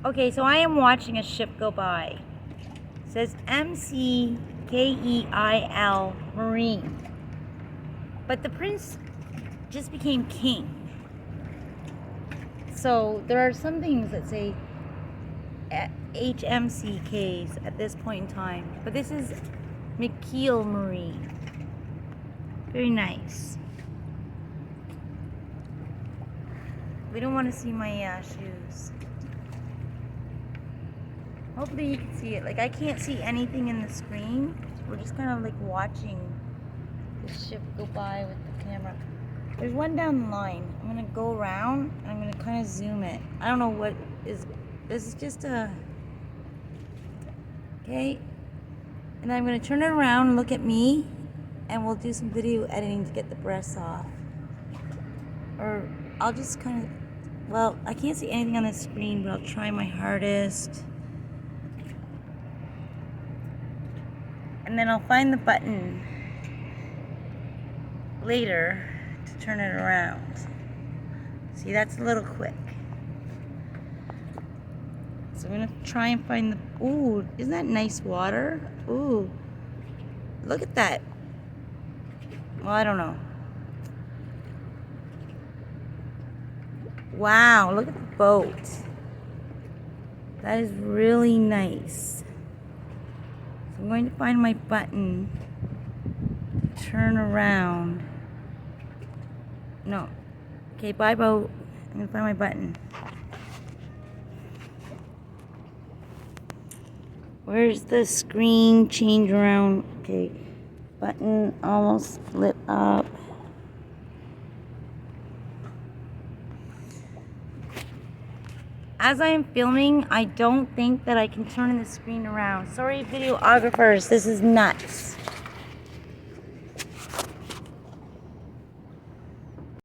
Okay, so I am watching a ship go by. It says MCKEIL Marine. But the prince just became king. So there are some things that say HMCKs at this point in time. But this is McKeel Marine. Very nice. We don't want to see my shoes. Hopefully you can see it. Like, I can't see anything in the screen. We're just kind of like watching the ship go by with the camera. There's one down the line. I'm going to go around and I'm going to kind of zoom it. I don't know what is... This is just a... Okay. And then I'm going to turn it around and look at me. And we'll do some video editing to get the breasts off. Or I'll just kind of... Well, I can't see anything on the screen, but I'll try my hardest. And then I'll find the button later to turn it around. See, that's a little quick. So I'm gonna try and find the... Ooh, isn't that nice water? Ooh, look at that. Well, I don't know. Wow, look at the boat. That is really nice. So I'm going to find my button. Turn around. No. Okay, bye boat. I'm gonna find my button. Where's the screen change around? Okay, button almost lit up. As I am filming, I don't think that I can turn the screen around. Sorry, videographers, this is nuts.